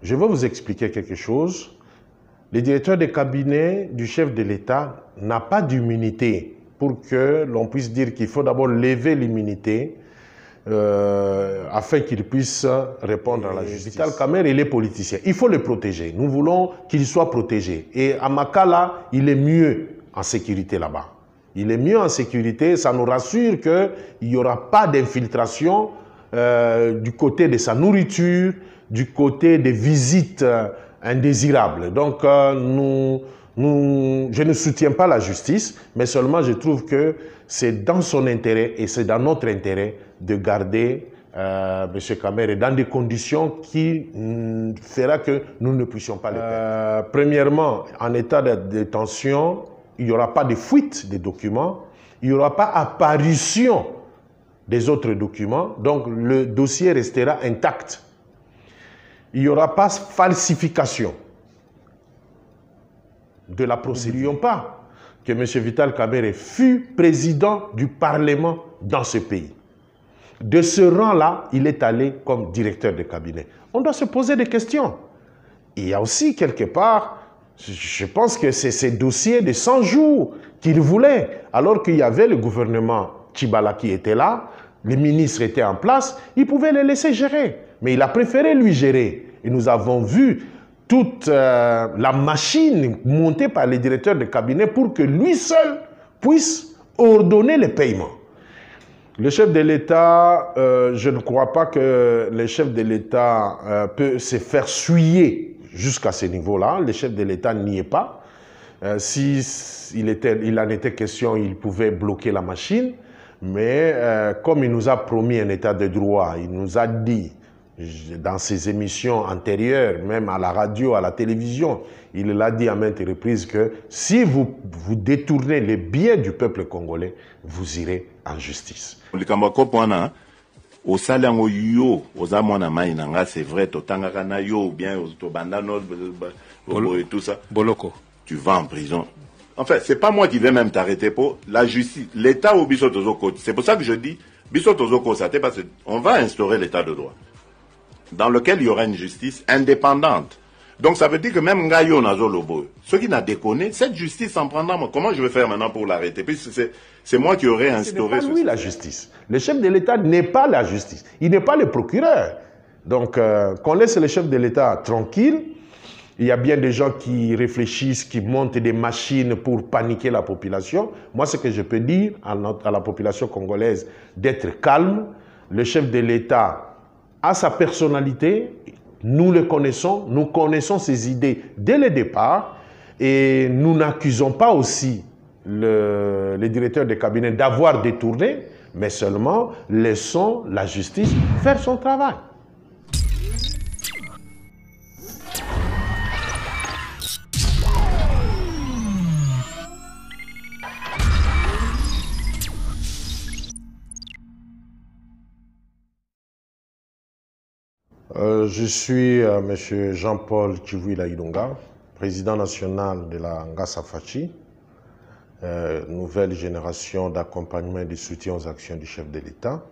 Je vais vous expliquer quelque chose. Le directeur de cabinet du chef de l'État n'a pas d'immunité pour que l'on puisse dire qu'il faut d'abord lever l'immunité afin qu'il puisse répondre à la justice. Vital Kamerhe, il est politicien. Il faut le protéger. Nous voulons qu'il soit protégé. Et à Makala, il est mieux en sécurité là-bas. Il est mieux en sécurité. Ça nous rassure qu'il n'y aura pas d'infiltration du côté de sa nourriture, du côté des visites indésirables. Donc, je ne soutiens pas la justice, mais seulement je trouve que c'est dans son intérêt et c'est dans notre intérêt de garder M. Kamerhe dans des conditions qui fera que nous ne puissions pas le perdre. Premièrement, en état de détention, il n'y aura pas de fuite des documents, il n'y aura pas apparition des autres documents, donc le dossier restera intact. Il n'y aura pas falsification de la procédure. N'oublions pas que M. Vital Kamerhe fut président du Parlement dans ce pays. De ce rang-là, il est allé comme directeur de cabinet. On doit se poser des questions. Il y a aussi quelque part, je pense que c'est ces dossiers de 100 jours qu'il voulait, alors qu'il y avait le gouvernement Tchibala qui était là, les ministres étaient en place, il pouvait les laisser gérer. Mais il a préféré lui gérer. Et nous avons vu toute la machine montée par les directeurs de cabinet pour que lui seul puisse ordonner les paiements. Le chef de l'État, je ne crois pas que le chef de l'État peut se faire suyer jusqu'à ce niveau-là. Le chef de l'État n'y est pas. Il en était question, il pouvait bloquer la machine. Mais comme il nous a promis un état de droit, il nous a dit dans ses émissions antérieures, même à la radio, à la télévision, il l'a dit à maintes reprises que si vous détournez les biens du peuple congolais, vous irez en justice. C'est vrai, tu vas en prison. Enfin, c'est pas moi qui vais même t'arrêter pour la justice. L'État au Bissot-Tozoko. C'est pour ça que je dis Bissot-Tozoko, ça t'est parce qu'on va instaurer l'État de droit, dans lequel il y aura une justice indépendante. Donc ça veut dire que même Ngayo Nazolobo, ceux qui n'a déconné, cette justice s'en prendra. Comment je vais faire maintenant pour l'arrêter? Puisque c'est moi qui aurais instauré ce. Oui, la justice. Le chef de l'État n'est pas la justice. Il n'est pas le procureur. Donc qu'on laisse le chef de l'État tranquille. Il y a bien des gens qui réfléchissent, qui montent des machines pour paniquer la population. Moi, ce que je peux dire à la population congolaise, d'être calme. Le chef de l'État a sa personnalité, nous le connaissons, nous connaissons ses idées dès le départ et nous n'accusons pas aussi le directeur de cabinet d'avoir détourné, mais seulement laissons la justice faire son travail. Je suis M. Jean-Paul Chivuila Ilunga, président national de la Ngassa Fachi, nouvelle génération d'accompagnement et de soutien aux actions du chef de l'État.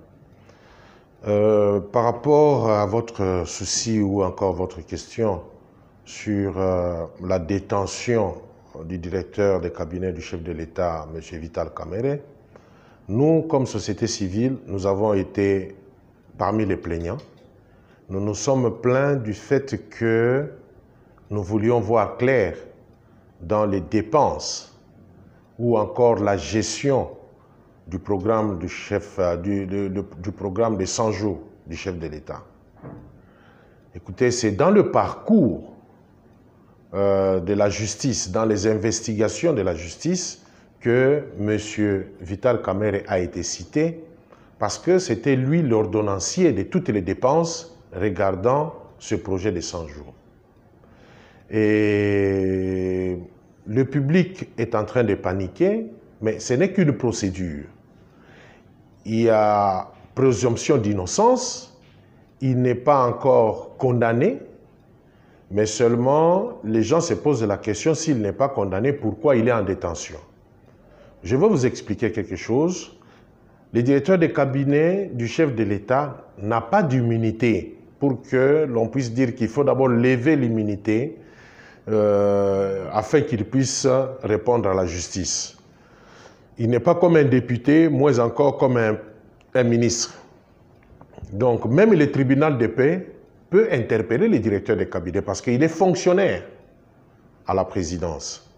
Par rapport à votre souci ou encore votre question sur la détention du directeur de cabinet du chef de l'État, M. Vital Kamerhe, nous, comme société civile, nous avons été parmi les plaignants. Nous nous sommes plaints du fait que nous voulions voir clair dans les dépenses ou encore la gestion du programme du chef, du programme des 100 jours du chef de l'État. Écoutez, c'est dans le parcours de la justice, dans les investigations de la justice, que M. Vital Kamerhe a été cité parce que c'était lui l'ordonnancier de toutes les dépenses regardant ce projet de 100 jours. Et le public est en train de paniquer, mais ce n'est qu'une procédure. Il y a présomption d'innocence, il n'est pas encore condamné, mais seulement les gens se posent la question, s'il n'est pas condamné, pourquoi il est en détention? Je vais vous expliquer quelque chose. Le directeur de cabinet du chef de l'État n'a pas d'immunité pour que l'on puisse dire qu'il faut d'abord lever l'immunité afin qu'il puisse répondre à la justice. Il n'est pas comme un député, moins encore comme un ministre. Donc, même le tribunal de paix peut interpeller le directeur de cabinet parce qu'il est fonctionnaire à la présidence.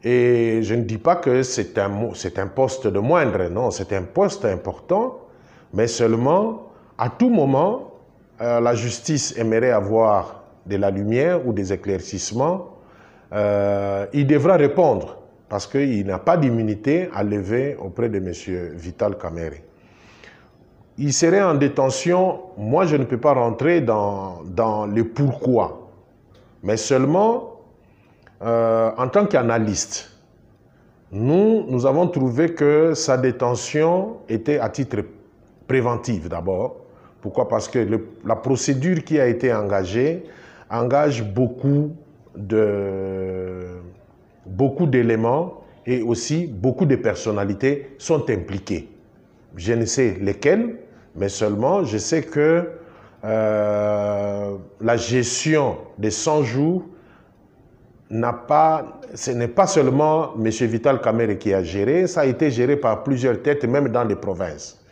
Et je ne dis pas que c'est un poste de moindre, non, c'est un poste important, mais seulement, à tout moment, la justice aimerait avoir de la lumière ou des éclaircissements, il devra répondre parce qu'il n'a pas d'immunité à lever auprès de M. Vital Kamerhe. Il serait en détention, moi je ne peux pas rentrer dans le pourquoi, mais seulement en tant qu'analyste, nous avons trouvé que sa détention était à titre préventif d'abord. Pourquoi? Parce que la procédure qui a été engagée engage beaucoup d'éléments et aussi beaucoup de personnalités sont impliquées. Je ne sais lesquelles, mais seulement je sais que la gestion des 100 jours ce n'est pas seulement M. Vital Kamerhe qui a géré, ça a été géré par plusieurs têtes, même dans les provinces.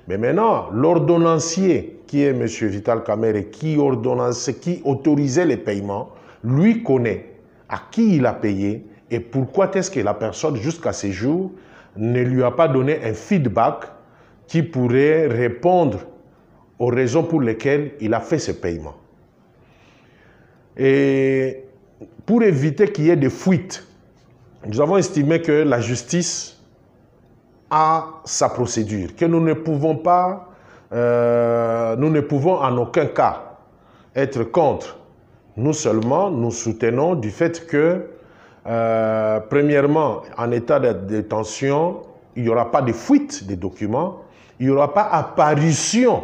Mais maintenant, l'ordonnancier, qui est M. Vital Kamerhe, qui autorisait les paiements, lui connaît à qui il a payé et pourquoi est-ce que la personne, jusqu'à ce jour, ne lui a pas donné un feedback qui pourrait répondre aux raisons pour lesquelles il a fait ce paiement. Et pour éviter qu'il y ait des fuites, nous avons estimé que la justice a sa procédure, que nous ne pouvons en aucun cas être contre. Nous seulement, nous soutenons du fait que, premièrement, en état de détention, il n'y aura pas de fuite des documents, il n'y aura pas apparition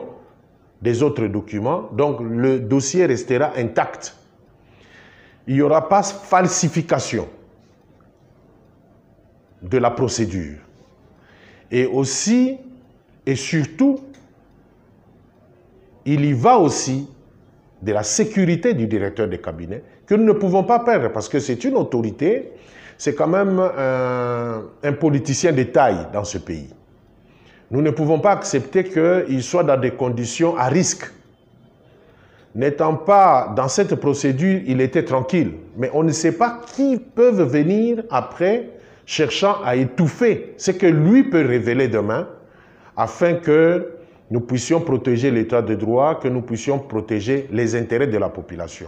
des autres documents, donc le dossier restera intact. Il n'y aura pas falsification de la procédure. Et aussi, et surtout, il y va aussi de la sécurité du directeur de cabinet que nous ne pouvons pas perdre parce que c'est une autorité, c'est quand même un politicien de taille dans ce pays. Nous ne pouvons pas accepter qu'il soit dans des conditions à risque. N'étant pas dans cette procédure, il était tranquille. Mais on ne sait pas qui peut venir après cherchant à étouffer ce que lui peut révéler demain afin que nous puissions protéger l'état de droit, que nous puissions protéger les intérêts de la population.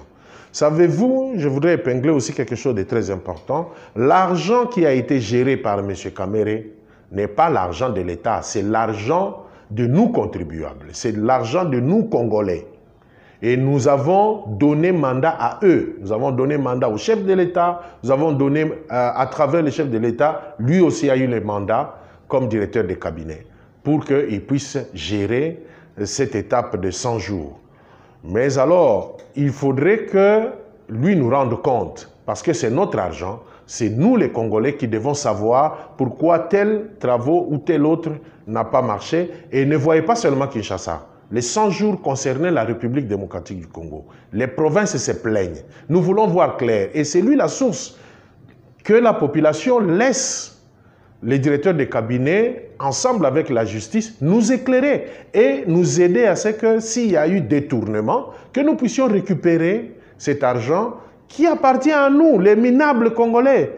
Savez-vous, je voudrais épingler aussi quelque chose de très important. L'argent qui a été géré par M. Kamerhe n'est pas l'argent de l'État, c'est l'argent de nous contribuables, c'est l'argent de nous Congolais. Et nous avons donné mandat à eux. Nous avons donné mandat au chef de l'État. Nous avons donné, à travers le chef de l'État, lui aussi a eu le mandat comme directeur de cabinet pour qu'il puisse gérer cette étape de 100 jours. Mais alors, il faudrait que lui nous rende compte, parce que c'est notre argent, c'est nous les Congolais qui devons savoir pourquoi tel travaux ou tel autre n'a pas marché. Et ne voyez pas seulement Kinshasa. Les 100 jours concernaient la République démocratique du Congo. Les provinces se plaignent. Nous voulons voir clair. Et c'est lui la source. Que la population laisse les directeurs de cabinet, ensemble avec la justice, nous éclairer et nous aider à ce que s'il y a eu détournement, que nous puissions récupérer cet argent qui appartient à nous, les minables Congolais.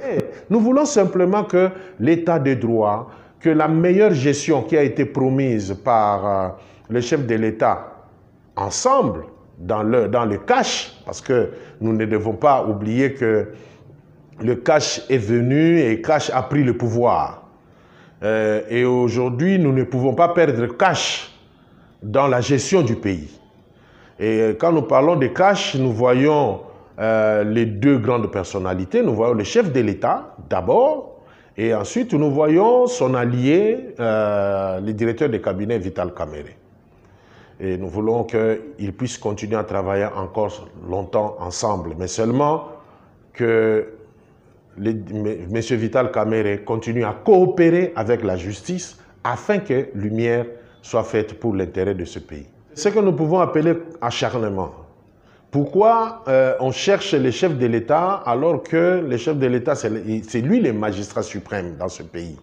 Nous voulons simplement que l'état de droit, que la meilleure gestion qui a été promise par le chef de l'État, ensemble, dans le cash, parce que nous ne devons pas oublier que le cash est venu et cash a pris le pouvoir. Et aujourd'hui, nous ne pouvons pas perdre cash dans la gestion du pays. Et quand nous parlons de cash, nous voyons les deux grandes personnalités. Nous voyons le chef de l'État, d'abord, et ensuite nous voyons son allié, le directeur de cabinet Vital Kamerhe. Et nous voulons qu'ils puissent continuer à travailler encore longtemps ensemble, mais seulement que M. Vital Kamerhe continue à coopérer avec la justice afin que lumière soit faite pour l'intérêt de ce pays. Ce que nous pouvons appeler acharnement. Pourquoi on cherche les chefs de l'État alors que le chef de l'État, c'est lui le magistrat suprême dans ce pays.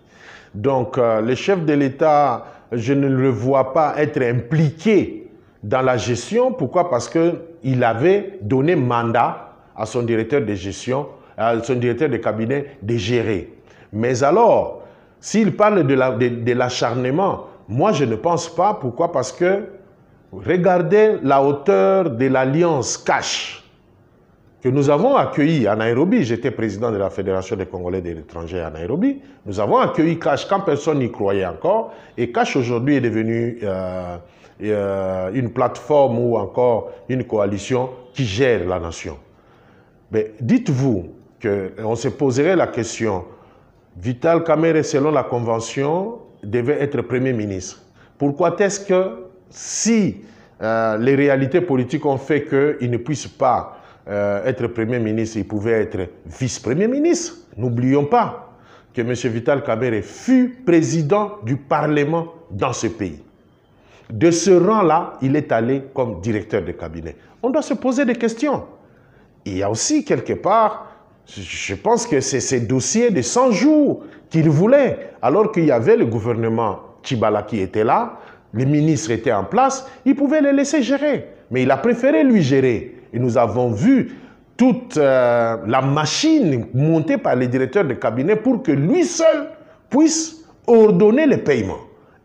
Donc, le chef de l'État, je ne le vois pas être impliqué dans la gestion. Pourquoi? Parce qu'il avait donné mandat à son directeur de gestion, à son directeur de cabinet de gérer. Mais alors, s'il parle de l'acharnement, moi je ne pense pas. Pourquoi? Parce que regardez la hauteur de l'alliance cash que nous avons accueillie à Nairobi. J'étais président de la Fédération des Congolais de l'étranger à Nairobi. Nous avons accueilli Cash quand personne n'y croyait encore. Et Cash aujourd'hui est devenu une plateforme ou encore une coalition qui gère la nation. Mais dites-vous qu'on se poserait la question, Vital Kamerhe, selon la Convention, devait être Premier ministre. Pourquoi est-ce que si les réalités politiques ont fait qu'il ne puisse pas être Premier ministre, il pouvait être vice-premier ministre? N'oublions pas que M. Vital Kamerhe fut président du Parlement dans ce pays. De ce rang-là, il est allé comme directeur de cabinet. On doit se poser des questions. Il y a aussi quelque part, je pense que c'est ces dossiers de 100 jours qu'il voulait, alors qu'il y avait le gouvernement Tshibala qui était là, les ministres étaient en place, il pouvait les laisser gérer. Mais il a préféré lui gérer. Et nous avons vu toute la machine montée par les directeurs de cabinet pour que lui seul puisse ordonner les paiements.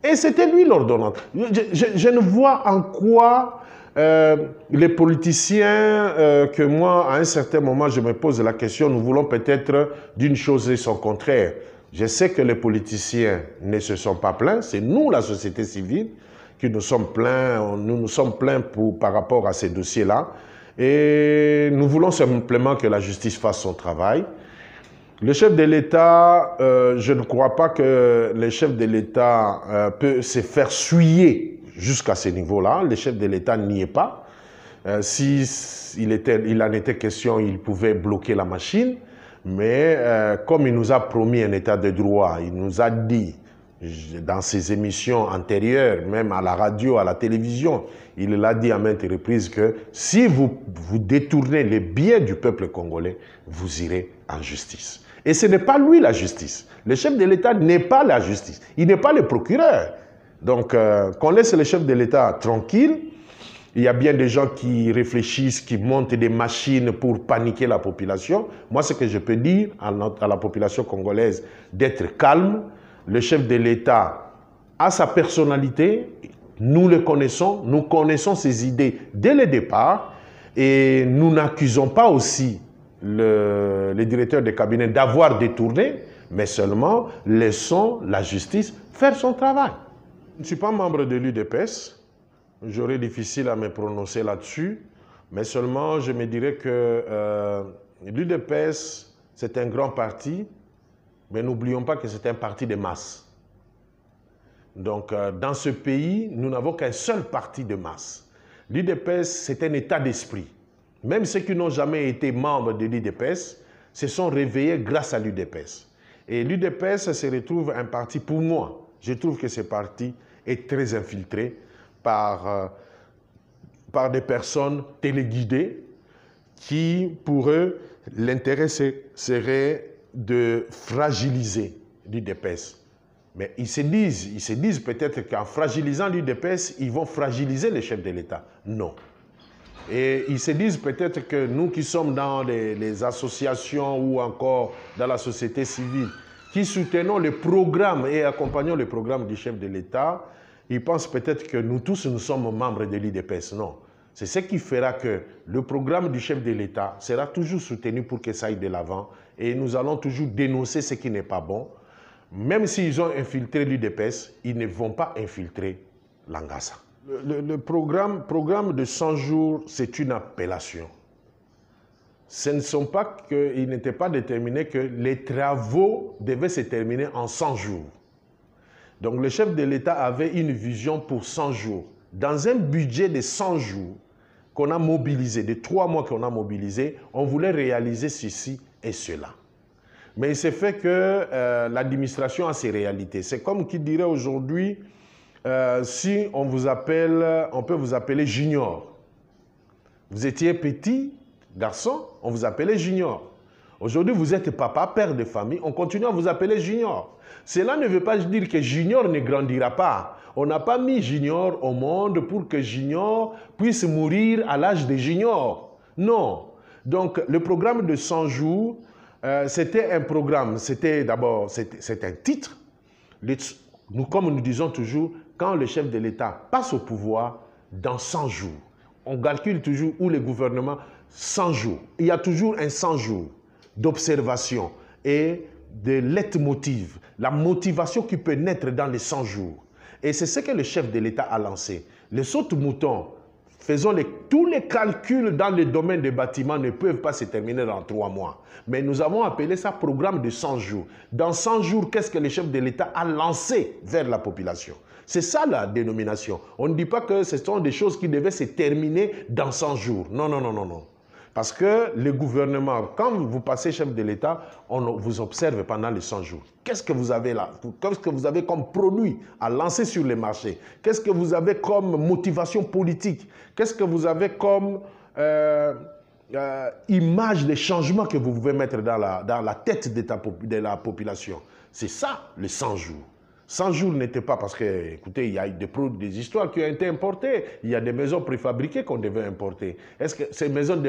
Et c'était lui l'ordonnant. Je ne vois en quoi les politiciens que moi, à un certain moment, je me pose la question, nous voulons peut-être d'une chose et son contraire. Je sais que les politiciens ne se sont pas plaints, c'est nous, la société civile, qui nous sommes plaints, par rapport à ces dossiers-là. Et nous voulons simplement que la justice fasse son travail. Le chef de l'État, je ne crois pas que le chef de l'État peut se faire souiller jusqu'à ce niveau-là. Le chef de l'État n'y est pas. Il en était question, il pouvait bloquer la machine. Mais comme il nous a promis un état de droit, il nous a dit dans ses émissions antérieures, même à la radio, à la télévision, il l'a dit à maintes reprises que si vous détournez les biens du peuple congolais, vous irez en justice. Et ce n'est pas lui la justice. Le chef de l'État n'est pas la justice. Il n'est pas le procureur. Donc, qu'on laisse le chef de l'État tranquille. Il y a bien des gens qui réfléchissent, qui montent des machines pour paniquer la population. Moi, ce que je peux dire à la population congolaise, d'être calme. Le chef de l'État a sa personnalité. Nous le connaissons. Nous connaissons ses idées dès le départ. Et nous n'accusons pas aussi le directeur de cabinet d'avoir détourné, mais seulement laissons la justice faire son travail. Je ne suis pas membre de l'UDPS. J'aurais difficile à me prononcer là-dessus, mais seulement je me dirais que l'UDPS, c'est un grand parti, mais n'oublions pas que c'est un parti de masse. Donc, dans ce pays, nous n'avons qu'un seul parti de masse. L'UDPS, c'est un état d'esprit. Même ceux qui n'ont jamais été membres de l'UDPS se sont réveillés grâce à l'UDPS. Et l'UDPS se retrouve un parti, pour moi, je trouve que ce parti est très infiltré par des personnes téléguidées qui, pour eux, l'intérêt serait de fragiliser l'UDPS. Mais ils se disent peut-être qu'en fragilisant l'UDPS, ils vont fragiliser les chefs de l'État. Non. Et ils se disent peut-être que nous qui sommes dans les associations ou encore dans la société civile, qui soutenons le programme et accompagnons le programme du chef de l'État, ils pensent peut-être que nous tous, nous sommes membres de l'UDPS. Non. C'est ce qui fera que le programme du chef de l'État sera toujours soutenu pour que ça aille de l'avant. Et nous allons toujours dénoncer ce qui n'est pas bon. Même s'ils ont infiltré l'UDPS, ils ne vont pas infiltrer l'Angassa. Le programme de 100 jours, c'est une appellation. Ce ne sont pas qu'il n'était pas déterminé que les travaux devaient se terminer en 100 jours. Donc le chef de l'État avait une vision pour 100 jours. Dans un budget de 100 jours qu'on a mobilisé, de 3 mois qu'on a mobilisé, on voulait réaliser ceci et cela. Mais il s'est fait que l'administration a ses réalités. C'est comme qui dirait aujourd'hui, si on vous appelle, on peut vous appeler Junior. Vous étiez petit garçon, on vous appelait Junior. Aujourd'hui, vous êtes papa, père de famille, on continue à vous appeler Junior. Cela ne veut pas dire que Junior ne grandira pas. On n'a pas mis Junior au monde pour que Junior puisse mourir à l'âge de Junior. Non. Donc, le programme de 100 jours, c'était un programme, c'était d'abord, c'est un titre. Nous, comme nous disons toujours, quand le chef de l'État passe au pouvoir, dans 100 jours, on calcule toujours où le gouvernement, 100 jours. Il y a toujours un 100 jours d'observation et de leitmotiv, la motivation qui peut naître dans les 100 jours. Et c'est ce que le chef de l'État a lancé. Les sautes-moutons, faisons tous les calculs dans le domaine des bâtiments ne peuvent pas se terminer dans 3 mois. Mais nous avons appelé ça programme de 100 jours. Dans 100 jours, qu'est-ce que le chef de l'État a lancé vers la population? C'est ça la dénomination. On ne dit pas que ce sont des choses qui devaient se terminer dans 100 jours. Non, non, non, non, non. Parce que le gouvernement, quand vous passez chef de l'État, on vous observe pendant les 100 jours. Qu'est-ce que vous avez là? Qu'est-ce que vous avez comme produit à lancer sur les marchés? Qu'est-ce que vous avez comme motivation politique? Qu'est-ce que vous avez comme image des changements que vous pouvez mettre dans la tête de la population? C'est ça, les 100 jours. 100 jours n'était pas parce que, écoutez, il y a des histoires qui ont été importées. Il y a des maisons préfabriquées qu'on devait importer. Est-ce que ces maisons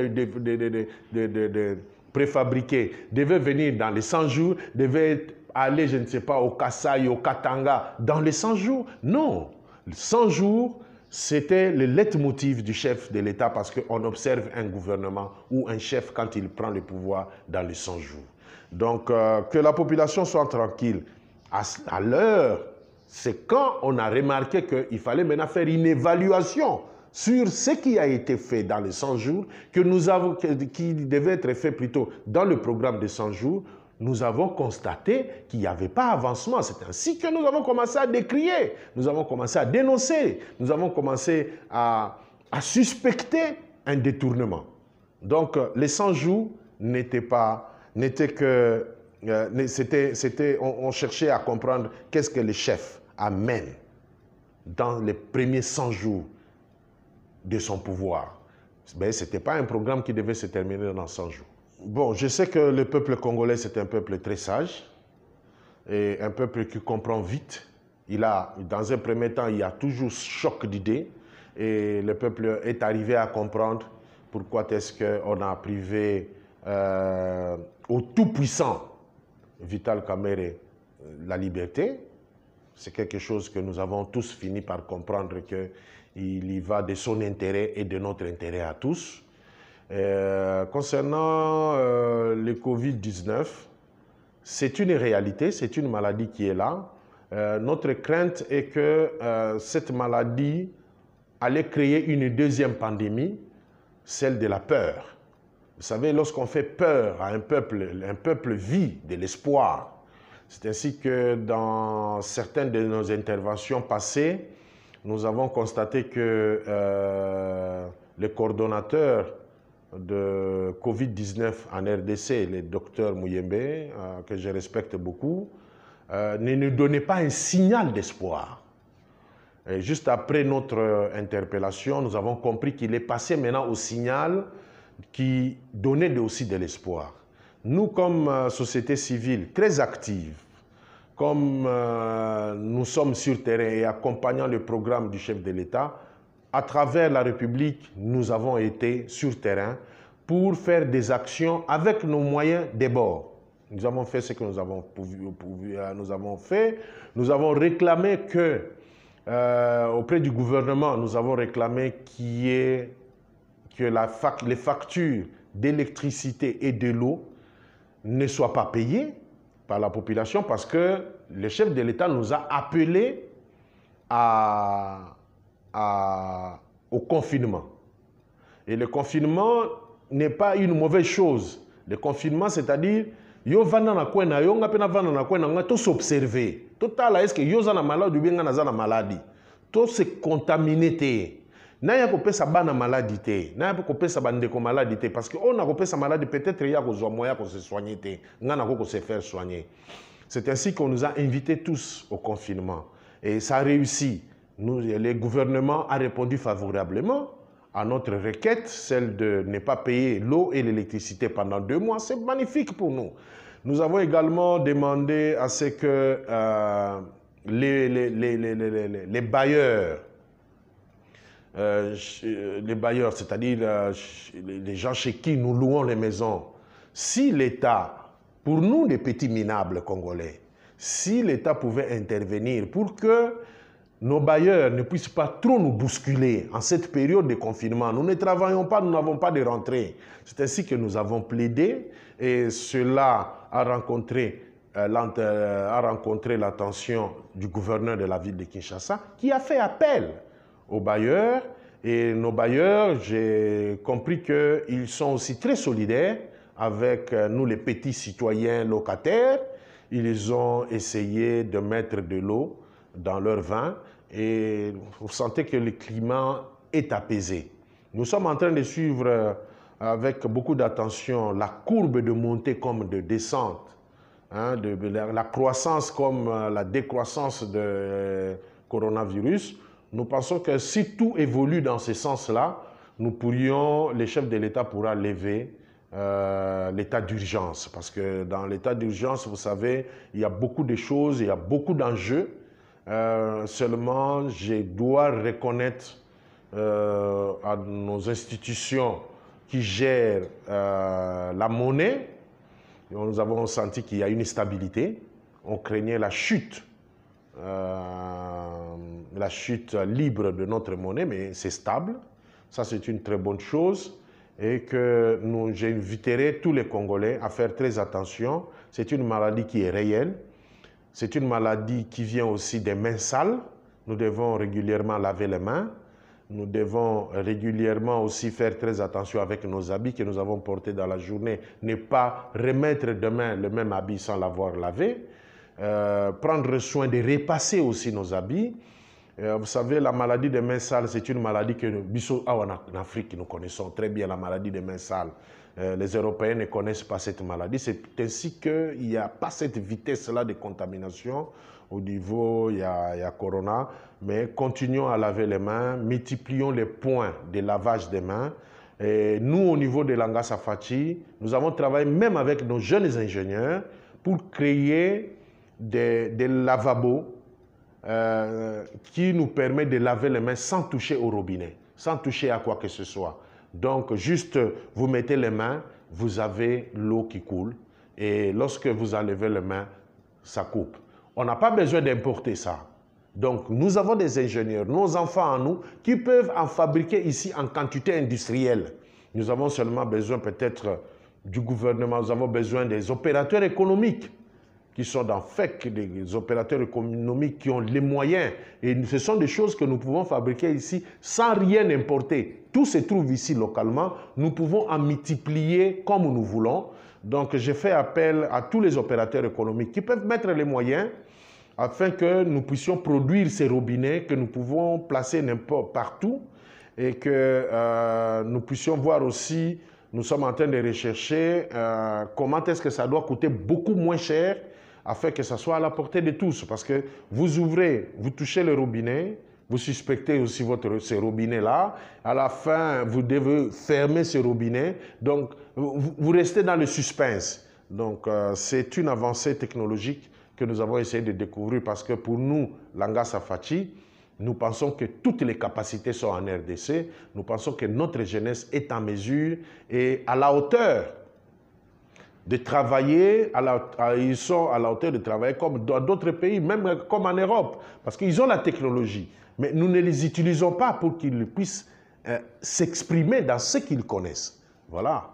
préfabriquées devaient venir dans les 100 jours, devaient aller, je ne sais pas, au Kasaï, au Katanga, dans les 100 jours? Non. 100 jours, c'était le leitmotiv du chef de l'État parce qu'on observe un gouvernement ou un chef quand il prend le pouvoir dans les 100 jours. Donc, que la population soit tranquille. À l'heure, c'est quand on a remarqué qu'il fallait maintenant faire une évaluation sur ce qui a été fait dans les 100 jours, qui devait être fait plutôt dans le programme de 100 jours. Nous avons constaté qu'il n'y avait pas avancement. C'est ainsi que nous avons commencé à décrier, nous avons commencé à dénoncer, nous avons commencé à suspecter un détournement. Donc, les 100 jours n'étaient que... on cherchait à comprendre qu'est-ce que le chef amène dans les premiers 100 jours de son pouvoir. Mais ce n'était pas un programme qui devait se terminer dans 100 jours. Bon, je sais que le peuple congolais, c'est un peuple très sage et un peuple qui comprend vite. Dans un premier temps, il y a toujours choc d'idées et le peuple est arrivé à comprendre pourquoi est-ce qu'on a privé au tout-puissant Vital Kamerhe la liberté. C'est quelque chose que nous avons tous fini par comprendre qu'il y va de son intérêt et de notre intérêt à tous. Concernant le Covid-19, c'est une réalité, c'est une maladie qui est là. Notre crainte est que cette maladie allait créer une deuxième pandémie, celle de la peur. Vous savez, lorsqu'on fait peur à un peuple vit de l'espoir. C'est ainsi que dans certaines de nos interventions passées, nous avons constaté que le coordonnateur de Covid-19 en RDC, le docteur Mouyembe, que je respecte beaucoup, ne nous donnait pas un signal d'espoir. Juste après notre interpellation, nous avons compris qu'il est passé maintenant au signal qui donnait aussi de l'espoir. Nous, comme société civile très active, comme nous sommes sur terrain et accompagnant le programme du chef de l'État, à travers la République, nous avons été sur terrain pour faire des actions avec nos moyens des bords. Nous avons fait ce que nous avons fait. Nous avons réclamé que, auprès du gouvernement, nous avons réclamé que les factures d'électricité et de l'eau ne soient pas payées par la population parce que le chef de l'État nous a appelés au confinement. Et le confinement n'est pas une mauvaise chose. Le confinement, c'est-à-dire, yo vanda na kwena, yo nga pena vanda na kwena, nga to s'observer. Total, est-ce que yo zana malade ou bien nga na zana maladie? To se contaminer te. Na ya kopesa bana maladie te. Na ya kopesa bandeko maladie te. Parce que on a kopesa maladie, peut-être ya kozwa moya ko se soigner te. Nga na ko se faire soigner. C'est ainsi qu'on nous a invités tous au confinement. Et ça a réussi. le gouvernement a répondu favorablement à notre requête, celle de ne pas payer l'eau et l'électricité pendant 2 mois. C'est magnifique pour nous. Nous avons également demandé à ce que les bailleurs, c'est-à-dire les gens chez qui nous louons les maisons, si l'État, pour nous les petits minables congolais, si l'État pouvait intervenir pour que nos bailleurs ne puissent pas trop nous bousculer en cette période de confinement. Nous ne travaillons pas, nous n'avons pas de rentrée. C'est ainsi que nous avons plaidé et cela a rencontré l'attention du gouverneur de la ville de Kinshasa qui a fait appel aux bailleurs. Et nos bailleurs, j'ai compris qu'ils sont aussi très solidaires avec nous les petits citoyens locataires. Ils ont essayé de mettre de l'eau dans leur vin et vous sentez que le climat est apaisé. Nous sommes en train de suivre avec beaucoup d'attention la courbe de montée comme de descente, hein, la croissance comme la décroissance de coronavirus. Nous pensons que si tout évolue dans ce sens-là, les chefs de l'État pourront lever l'état d'urgence. Parce que dans l'état d'urgence, vous savez, il y a beaucoup de choses, il y a beaucoup d'enjeux. Seulement, je dois reconnaître à nos institutions qui gèrent la monnaie. Nous avons senti qu'il y a une stabilité. On craignait la chute libre de notre monnaie, mais c'est stable. Ça, c'est une très bonne chose. Et que j'inviterai tous les Congolais à faire très attention. C'est une maladie qui est réelle. C'est une maladie qui vient aussi des mains sales. Nous devons régulièrement laver les mains. Nous devons régulièrement aussi faire très attention avec nos habits que nous avons portés dans la journée. Ne pas remettre demain le même habit sans l'avoir lavé. Prendre soin de repasser aussi nos habits. Vous savez, la maladie des mains sales, c'est une maladie que en Afrique, nous connaissons très bien la maladie des mains sales. Les Européens ne connaissent pas cette maladie. C'est ainsi qu'il n'y a pas cette vitesse-là de contamination. Au niveau, il y a Corona. Mais continuons à laver les mains, multiplions les points de lavage des mains. Et nous, au niveau de Langasa Fati, nous avons travaillé même avec nos jeunes ingénieurs pour créer des lavabos qui nous permet de laver les mains sans toucher au robinet, sans toucher à quoi que ce soit. Donc, juste, vous mettez les mains, vous avez l'eau qui coule. Et lorsque vous enlevez les mains, ça coupe. On n'a pas besoin d'importer ça. Donc, nous avons des ingénieurs, nos enfants en nous, qui peuvent en fabriquer ici en quantité industrielle. Nous avons seulement besoin peut-être du gouvernement, nous avons besoin des opérateurs économiques qui sont dans FEC, des opérateurs économiques qui ont les moyens. Et ce sont des choses que nous pouvons fabriquer ici sans rien importer. Tout se trouve ici localement. Nous pouvons en multiplier comme nous voulons. Donc, j'ai fait appel à tous les opérateurs économiques qui peuvent mettre les moyens afin que nous puissions produire ces robinets que nous pouvons placer n'importe partout et que nous puissions voir aussi, nous sommes en train de rechercher comment est-ce que ça doit coûter beaucoup moins cher afin que ça soit à la portée de tous. Parce que vous ouvrez, vous touchez le robinet, vous suspectez aussi ce robinet-là. À la fin, vous devez fermer ce robinet. Donc, vous restez dans le suspense. Donc, c'est une avancée technologique que nous avons essayé de découvrir parce que pour nous, Langasa Fati, nous pensons que toutes les capacités sont en RDC. Nous pensons que notre jeunesse est en mesure et à la hauteur de travailler, ils sont à la hauteur de travailler comme dans d'autres pays, même comme en Europe, parce qu'ils ont la technologie. Mais nous ne les utilisons pas pour qu'ils puissent s'exprimer dans ce qu'ils connaissent. Voilà.